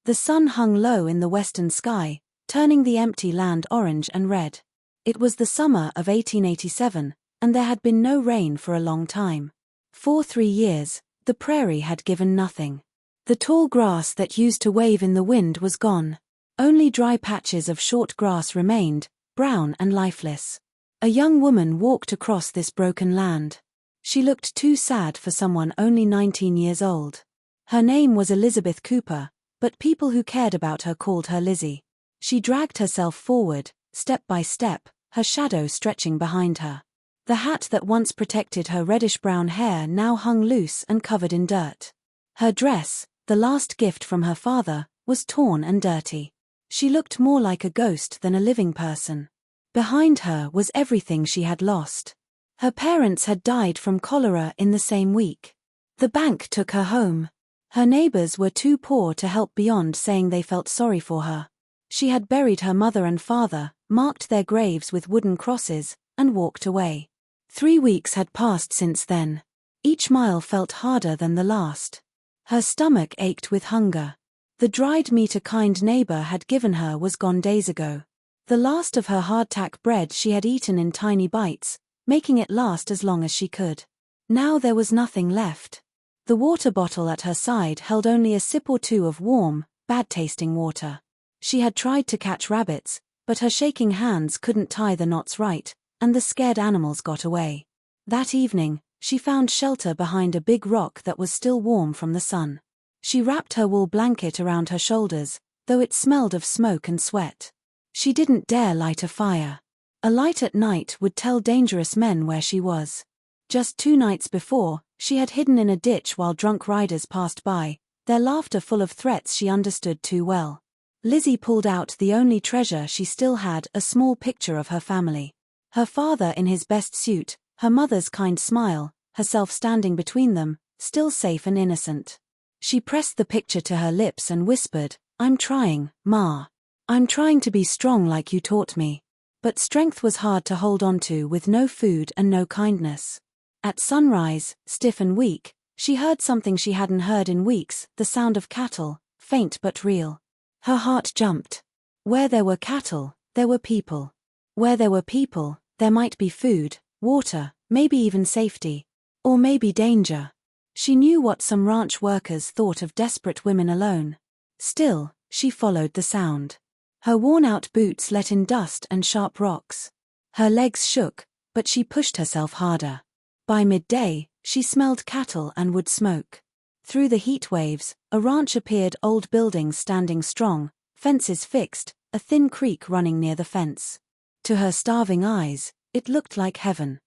The sun hung low in the western sky, turning the empty land orange and red. It was the summer of 1887, and there had been no rain for a long time. For 3 years, the prairie had given nothing. The tall grass that used to wave in the wind was gone. Only dry patches of short grass remained, brown and lifeless. A young woman walked across this broken land. She looked too sad for someone only 19 years old. Her name was Elizabeth Cooper, but people who cared about her called her Lizzie. She dragged herself forward, step by step, her shadow stretching behind her. The hat that once protected her reddish-brown hair now hung loose and covered in dirt. Her dress, the last gift from her father, was torn and dirty. She looked more like a ghost than a living person. Behind her was everything she had lost. Her parents had died from cholera in the same week. The bank took her home. Her neighbors were too poor to help beyond saying they felt sorry for her. She had buried her mother and father, marked their graves with wooden crosses, and walked away. 3 weeks had passed since then. Each mile felt harder than the last. Her stomach ached with hunger. The dried meat a kind neighbor had given her was gone days ago. The last of her hardtack bread she had eaten in tiny bites, making it last as long as she could. Now there was nothing left. The water bottle at her side held only a sip or two of warm, bad-tasting water. She had tried to catch rabbits, but her shaking hands couldn't tie the knots right, and the scared animals got away. That evening, she found shelter behind a big rock that was still warm from the sun. She wrapped her wool blanket around her shoulders, though it smelled of smoke and sweat. She didn't dare light a fire. A light at night would tell dangerous men where she was. Just 2 nights before, she had hidden in a ditch while drunk riders passed by, their laughter full of threats she understood too well. Lizzie pulled out the only treasure she still had, a small picture of her family. Her father in his best suit, her mother's kind smile, herself standing between them, still safe and innocent. She pressed the picture to her lips and whispered, "I'm trying, Ma. I'm trying to be strong like you taught me." But strength was hard to hold on to with no food and no kindness. At sunrise, stiff and weak, she heard something she hadn't heard in weeks, the sound of cattle, faint but real. Her heart jumped. Where there were cattle, there were people. Where there were people, there might be food, water, maybe even safety. Or maybe danger. She knew what some ranch workers thought of desperate women alone. Still, she followed the sound. Her worn-out boots let in dust and sharp rocks. Her legs shook, but she pushed herself harder. By midday, she smelled cattle and wood smoke. Through the heat waves, a ranch appeared, old buildings standing strong, fences fixed, a thin creek running near the fence. To her starving eyes, it looked like heaven.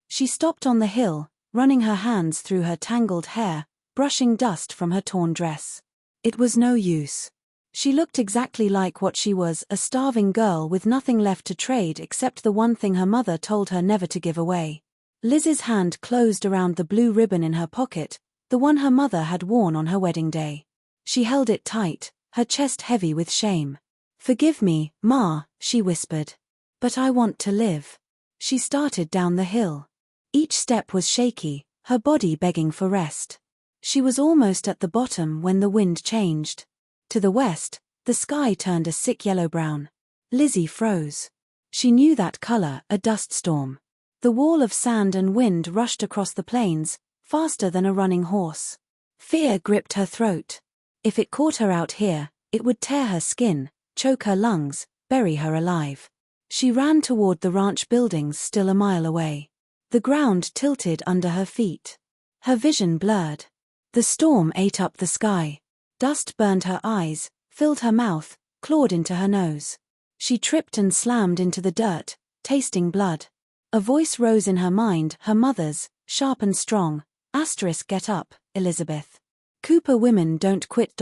She stopped on the hill, running her hands through her tangled hair, brushing dust from her torn dress. It was no use. She looked exactly like what she was, a starving girl with nothing left to trade except the one thing her mother told her never to give away. Liz's hand closed around the blue ribbon in her pocket, the one her mother had worn on her wedding day. She held it tight, her chest heavy with shame. "Forgive me, Ma," she whispered. "But I want to live." She started down the hill. Each step was shaky, her body begging for rest. She was almost at the bottom when the wind changed. To the west, the sky turned a sick yellow-brown. Lizzie froze. She knew that color, a dust storm. The wall of sand and wind rushed across the plains, faster than a running horse. Fear gripped her throat. If it caught her out here, it would tear her skin, choke her lungs, bury her alive. She ran toward the ranch buildings still a mile away. The ground tilted under her feet. Her vision blurred. The storm ate up the sky. Dust burned her eyes, filled her mouth, clawed into her nose. She tripped and slammed into the dirt, tasting blood. A voice rose in her mind, her mother's, sharp and strong. "Get up, Elizabeth. Cooper women don't quit.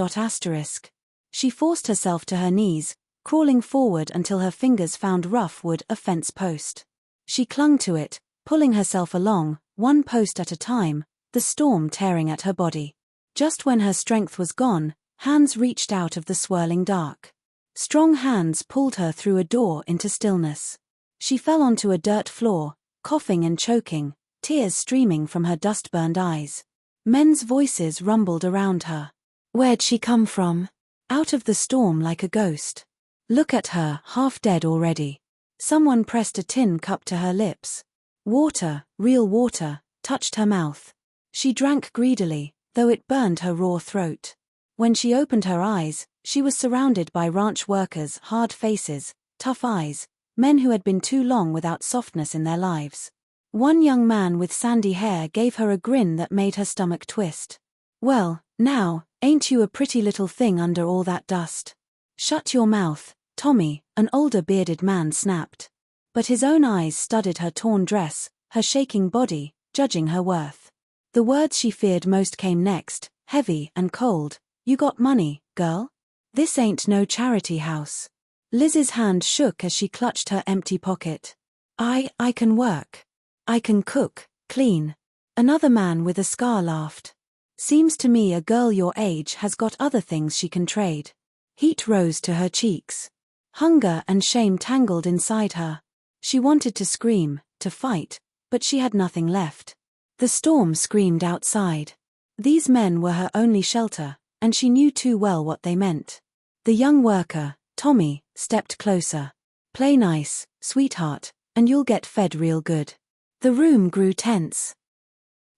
She forced herself to her knees, crawling forward until her fingers found rough wood, a fence post. She clung to it, pulling herself along, one post at a time, the storm tearing at her body. Just when her strength was gone, hands reached out of the swirling dark. Strong hands pulled her through a door into stillness. She fell onto a dirt floor, coughing and choking, tears streaming from her dust-burned eyes. Men's voices rumbled around her. Where'd she come from? Out of the storm like a ghost. Look at her, half dead already. Someone pressed a tin cup to her lips. Water, real water, touched her mouth. She drank greedily, though it burned her raw throat. When she opened her eyes, she was surrounded by ranch workers, hard faces, tough eyes, men who had been too long without softness in their lives. One young man with sandy hair gave her a grin that made her stomach twist. "Well, now, ain't you a pretty little thing under all that dust?" "Shut your mouth, Tommy," an older bearded man snapped. But his own eyes studied her torn dress, her shaking body, judging her worth. The words she feared most came next, heavy and cold. "You got money, girl? This ain't no charity house." Liz's hand shook as she clutched her empty pocket. I can work. I can cook, clean." Another man with a scar laughed. "Seems to me a girl your age has got other things she can trade." Heat rose to her cheeks. Hunger and shame tangled inside her. She wanted to scream, to fight, but she had nothing left. The storm screamed outside. These men were her only shelter, and she knew too well what they meant. The young worker, Tommy, stepped closer. "Play nice, sweetheart, and you'll get fed real good." The room grew tense.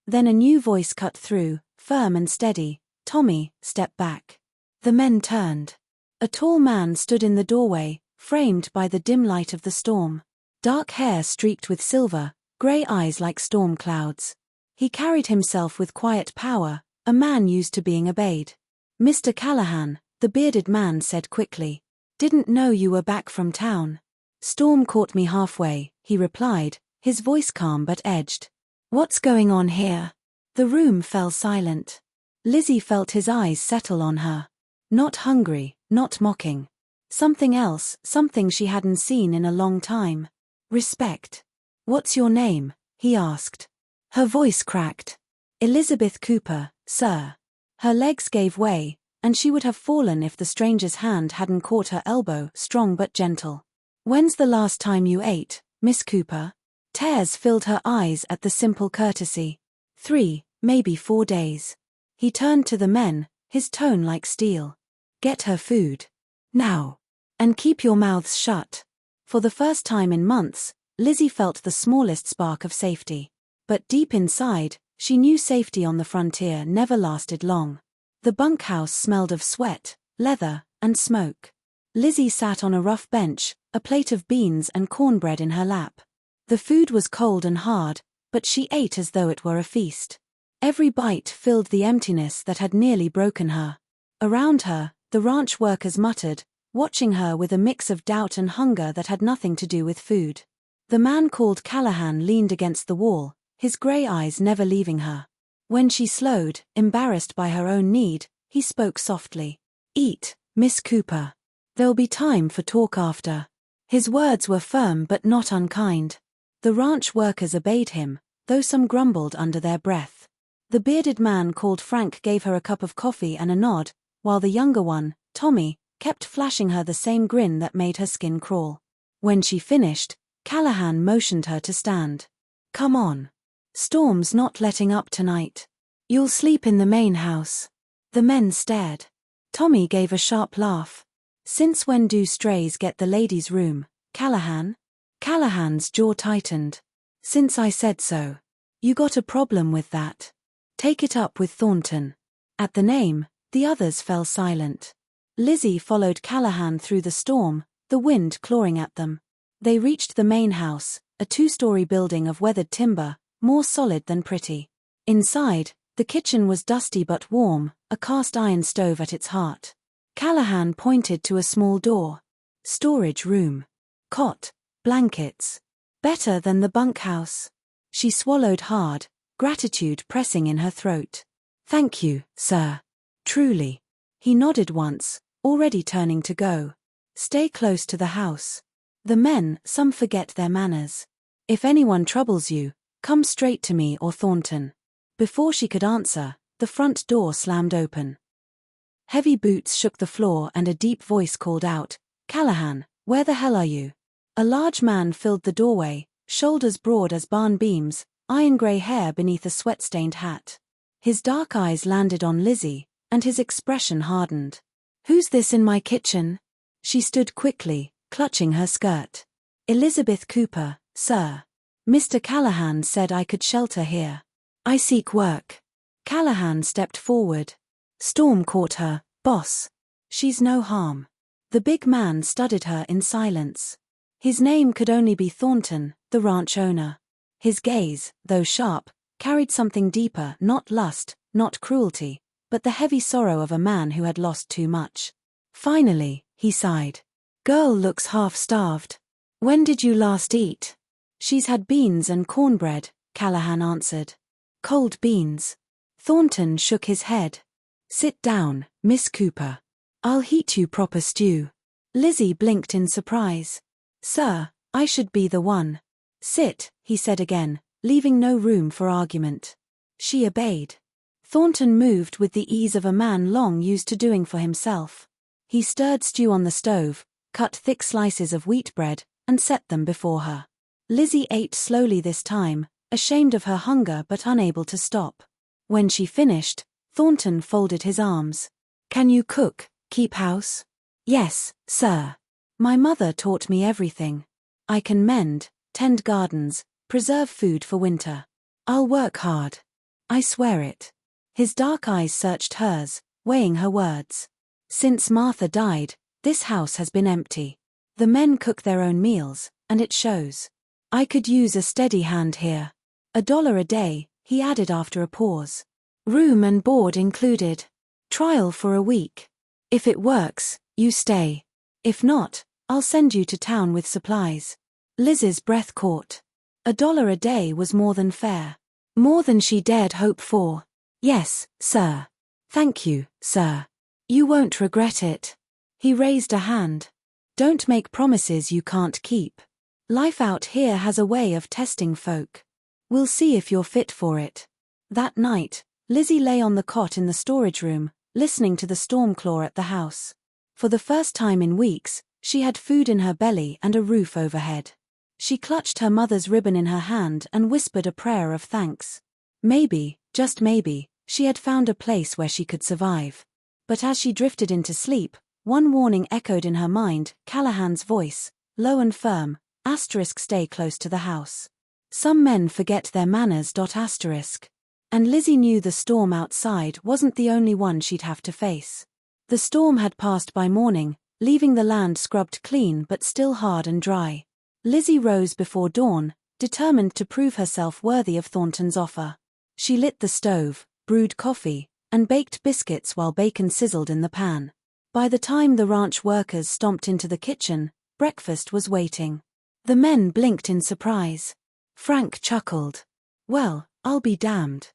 Then a new voice cut through, firm and steady. "Tommy, step back." The men turned. A tall man stood in the doorway, framed by the dim light of the storm. Dark hair streaked with silver, grey eyes like storm clouds. He carried himself with quiet power, a man used to being obeyed. "Mr. Callahan," the bearded man said quickly. "Didn't know you were back from town." "Storm caught me halfway," he replied, his voice calm but edged. "What's going on here?" The room fell silent. Lizzie felt his eyes settle on her. Not hungry, not mocking. Something else, something she hadn't seen in a long time. Respect. "What's your name?" he asked. Her voice cracked. "Elizabeth Cooper, sir." Her legs gave way, and she would have fallen if the stranger's hand hadn't caught her elbow, strong but gentle. "When's the last time you ate, Miss Cooper?" Tears filled her eyes at the simple courtesy. 3, maybe 4 days. He turned to the men, his tone like steel. "Get her food. Now. And keep your mouths shut." For the first time in months, Lizzie felt the smallest spark of safety. But deep inside, she knew safety on the frontier never lasted long. The bunkhouse smelled of sweat, leather, and smoke. Lizzie sat on a rough bench, a plate of beans and cornbread in her lap. The food was cold and hard, but she ate as though it were a feast. Every bite filled the emptiness that had nearly broken her. Around her, the ranch workers muttered, watching her with a mix of doubt and hunger that had nothing to do with food. The man called Callahan leaned against the wall, his grey eyes never leaving her. When she slowed, embarrassed by her own need, he spoke softly. "Eat, Miss Cooper. There'll be time for talk after." His words were firm but not unkind. The ranch workers obeyed him, though some grumbled under their breath. The bearded man called Frank gave her a cup of coffee and a nod, while the younger one, Tommy, kept flashing her the same grin that made her skin crawl. When she finished, Callahan motioned her to stand. "Come on. Storm's not letting up tonight. You'll sleep in the main house." The men stared. Tommy gave a sharp laugh. "Since when do strays get the ladies' room, Callahan?" Callahan's jaw tightened. "Since I said so. You got a problem with that? Take it up with Thornton." At the name, the others fell silent. Lizzie followed Callahan through the storm, the wind clawing at them. They reached the main house, a 2-story building of weathered timber, more solid than pretty. Inside, the kitchen was dusty but warm, a cast iron stove at its heart. Callahan pointed to a small door. "Storage room. Cot, blankets. Better than the bunkhouse." She swallowed hard, gratitude pressing in her throat. "Thank you, sir. Truly." He nodded once, already turning to go. "Stay close to the house. The men, some forget their manners. If anyone troubles you, come straight to me or Thornton." Before she could answer, the front door slammed open. Heavy boots shook the floor and a deep voice called out, "Callahan, where the hell are you?" A large man filled the doorway, shoulders broad as barn beams, iron-grey hair beneath a sweat-stained hat. His dark eyes landed on Lizzie, and his expression hardened. Who's this in my kitchen? She stood quickly, clutching her skirt. Elizabeth Cooper, sir. Mr. Callahan said I could shelter here. I seek work. Callahan stepped forward. Storm caught her, boss. She's no harm. The big man studied her in silence. His name could only be Thornton, the ranch owner. His gaze, though sharp, carried something deeper, not lust, not cruelty, but the heavy sorrow of a man who had lost too much. Finally, he sighed. Girl looks half-starved. When did you last eat? She's had beans and cornbread, Callahan answered. Cold beans. Thornton shook his head. Sit down, Miss Cooper. I'll heat you proper stew. Lizzie blinked in surprise. Sir, I should be the one. Sit, he said again, leaving no room for argument. She obeyed. Thornton moved with the ease of a man long used to doing for himself. He stirred stew on the stove, cut thick slices of wheat bread, and set them before her. Lizzie ate slowly this time, ashamed of her hunger but unable to stop. When she finished, Thornton folded his arms. Can you cook, keep house? Yes, sir. My mother taught me everything. I can mend, tend gardens, preserve food for winter. I'll work hard. I swear it. His dark eyes searched hers, weighing her words. Since Martha died, this house has been empty. The men cook their own meals, and it shows. I could use a steady hand here. $1 a day, he added after a pause. Room and board included. Trial for a week. If it works, you stay. If not, I'll send you to town with supplies. Liz's breath caught. $1 a day was more than fair. More than she dared hope for. Yes, sir. Thank you, sir. You won't regret it. He raised a hand. Don't make promises you can't keep. Life out here has a way of testing folk. We'll see if you're fit for it. That night, Lizzie lay on the cot in the storage room, listening to the storm claw at the house. For the first time in weeks, she had food in her belly and a roof overhead. She clutched her mother's ribbon in her hand and whispered a prayer of thanks. Maybe, just maybe, she had found a place where she could survive. But as she drifted into sleep, one warning echoed in her mind, Callahan's voice, low and firm, stay close to the house. Some men forget their manners. And Lizzie knew the storm outside wasn't the only one she'd have to face. The storm had passed by morning, leaving the land scrubbed clean but still hard and dry. Lizzie rose before dawn, determined to prove herself worthy of Thornton's offer. She lit the stove, brewed coffee, and baked biscuits while bacon sizzled in the pan. By the time the ranch workers stomped into the kitchen, breakfast was waiting. The men blinked in surprise. Frank chuckled. Well, I'll be damned.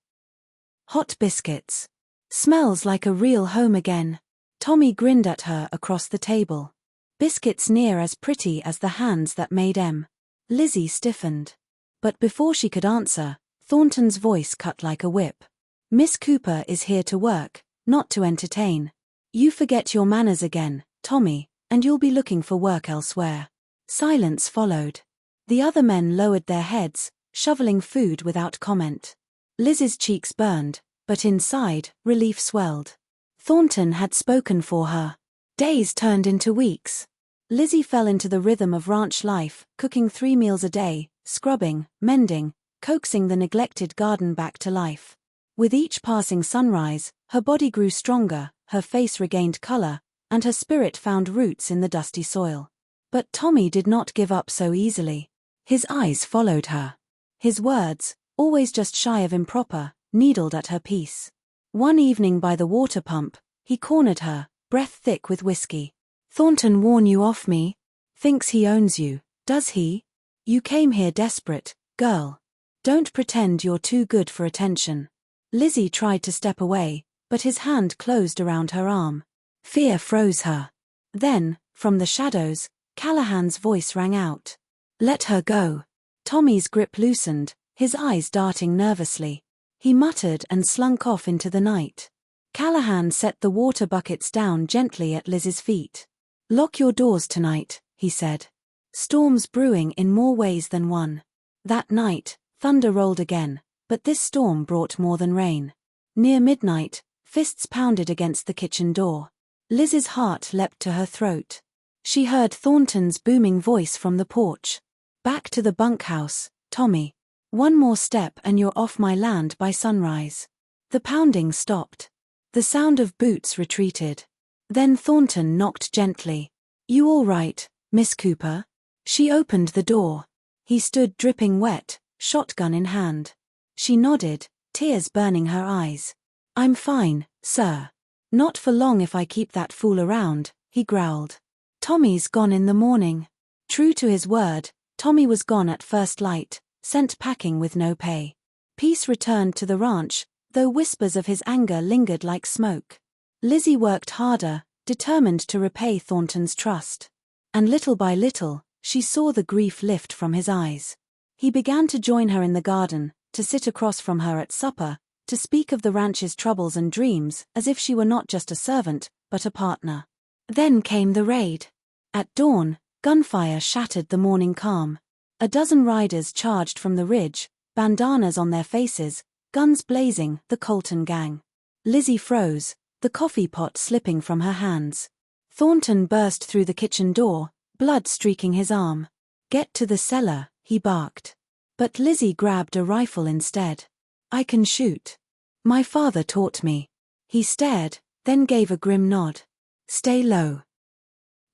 Hot biscuits. Smells like a real home again. Tommy grinned at her across the table. Biscuits near as pretty as the hands that made 'em. Lizzie stiffened. But before she could answer, Thornton's voice cut like a whip. Miss Cooper is here to work, not to entertain. You forget your manners again, Tommy, and you'll be looking for work elsewhere. Silence followed. The other men lowered their heads, shoveling food without comment. Liz's cheeks burned, but inside, relief swelled. Thornton had spoken for her. Days turned into weeks. Lizzie fell into the rhythm of ranch life, cooking 3 meals a day, scrubbing, mending, coaxing the neglected garden back to life. With each passing sunrise, her body grew stronger, her face regained color, and her spirit found roots in the dusty soil. But Tommy did not give up so easily. His eyes followed her. His words, always just shy of improper, needled at her peace. One evening by the water pump, he cornered her, breath thick with whiskey. Thornton warn you off me? Thinks he owns you, does he? You came here desperate, girl. Don't pretend you're too good for attention. Lizzie tried to step away, but his hand closed around her arm. Fear froze her. Then, from the shadows, Callahan's voice rang out. Let her go. Tommy's grip loosened, his eyes darting nervously. He muttered and slunk off into the night. Callahan set the water buckets down gently at Liz's feet. Lock your doors tonight, he said. Storms brewing in more ways than one. That night, thunder rolled again, but this storm brought more than rain. Near midnight, fists pounded against the kitchen door. Liz's heart leapt to her throat. She heard Thornton's booming voice from the porch. "Back to the bunkhouse, Tommy. One more step and you're off my land by sunrise." The pounding stopped. The sound of boots retreated. Then Thornton knocked gently. "You all right, Miss Cooper?" She opened the door. He stood dripping wet, shotgun in hand. She nodded, tears burning her eyes. "I'm fine, sir. Not for long if I keep that fool around," he growled. "Tommy's gone in the morning." True to his word, Tommy was gone at first light, sent packing with no pay. Peace returned to the ranch, though whispers of his anger lingered like smoke. Lizzie worked harder, determined to repay Thornton's trust. And little by little, she saw the grief lift from his eyes. He began to join her in the garden, to sit across from her at supper, to speak of the ranch's troubles and dreams as if she were not just a servant, but a partner. Then came the raid. At dawn, gunfire shattered the morning calm. A dozen riders charged from the ridge, bandanas on their faces, guns blazing, the Colton gang. Lizzie froze, the coffee pot slipping from her hands. Thornton burst through the kitchen door, blood streaking his arm. "Get to the cellar," he barked. But Lizzie grabbed a rifle instead. "I can shoot. My father taught me." He stared, then gave a grim nod. "Stay low.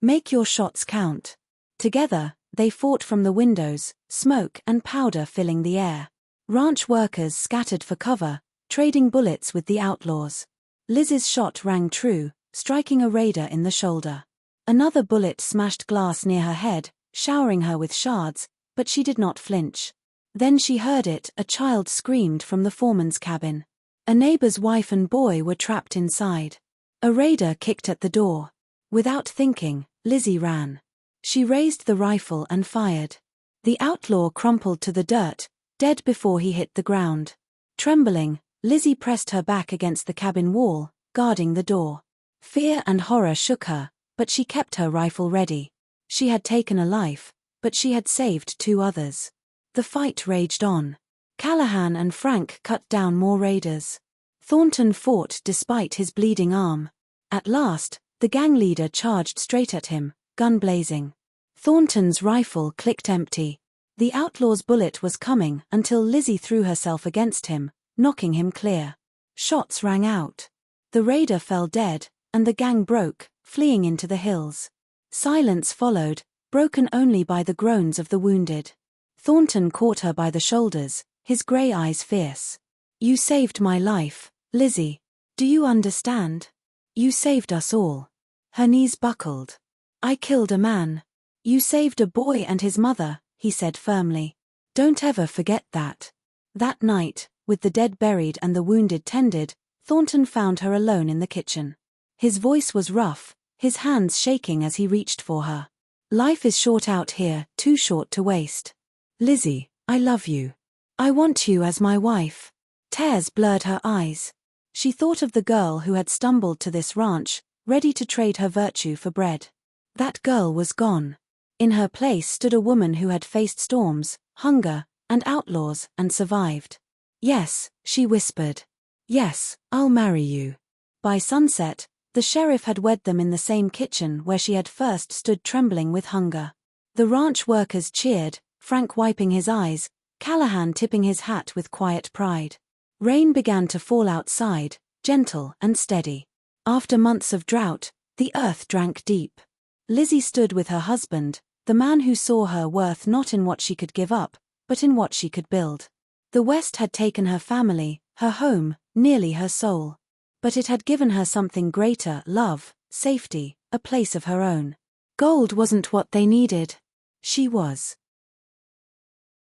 Make your shots count." Together, they fought from the windows, smoke and powder filling the air. Ranch workers scattered for cover, trading bullets with the outlaws. Liz's shot rang true, striking a raider in the shoulder. Another bullet smashed glass near her head, showering her with shards, but she did not flinch. Then she heard it, a child screamed from the foreman's cabin. A neighbor's wife and boy were trapped inside. A raider kicked at the door. Without thinking, Lizzie ran. She raised the rifle and fired. The outlaw crumpled to the dirt, dead before he hit the ground. Trembling, Lizzie pressed her back against the cabin wall, guarding the door. Fear and horror shook her, but she kept her rifle ready. She had taken a life, but she had saved 2 others. The fight raged on. Callahan and Frank cut down more raiders. Thornton fought despite his bleeding arm. At last, the gang leader charged straight at him, gun blazing. Thornton's rifle clicked empty. The outlaw's bullet was coming until Lizzie threw herself against him, knocking him clear. Shots rang out. The raider fell dead, and the gang broke, fleeing into the hills. Silence followed, broken only by the groans of the wounded. Thornton caught her by the shoulders, his grey eyes fierce. "You saved my life, Lizzie. Do you understand? You saved us all." Her knees buckled. "I killed a man. You saved a boy and his mother," he said firmly. "Don't ever forget that." That night, with the dead buried and the wounded tended, Thornton found her alone in the kitchen. His voice was rough, his hands shaking as he reached for her. "Life is short out here, too short to waste. Lizzie, I love you. I want you as my wife." Tears blurred her eyes. She thought of the girl who had stumbled to this ranch, ready to trade her virtue for bread. That girl was gone. In her place stood a woman who had faced storms, hunger, and outlaws, and survived. "Yes," she whispered. "Yes, I'll marry you." By sunset, the sheriff had wed them in the same kitchen where she had first stood trembling with hunger. The ranch workers cheered, Frank wiping his eyes, Callahan tipping his hat with quiet pride. Rain began to fall outside, gentle and steady. After months of drought, the earth drank deep. Lizzie stood with her husband, the man who saw her worth not in what she could give up, but in what she could build. The West had taken her family, her home, nearly her soul. But it had given her something greater: love, safety, a place of her own. Gold wasn't what they needed. She was.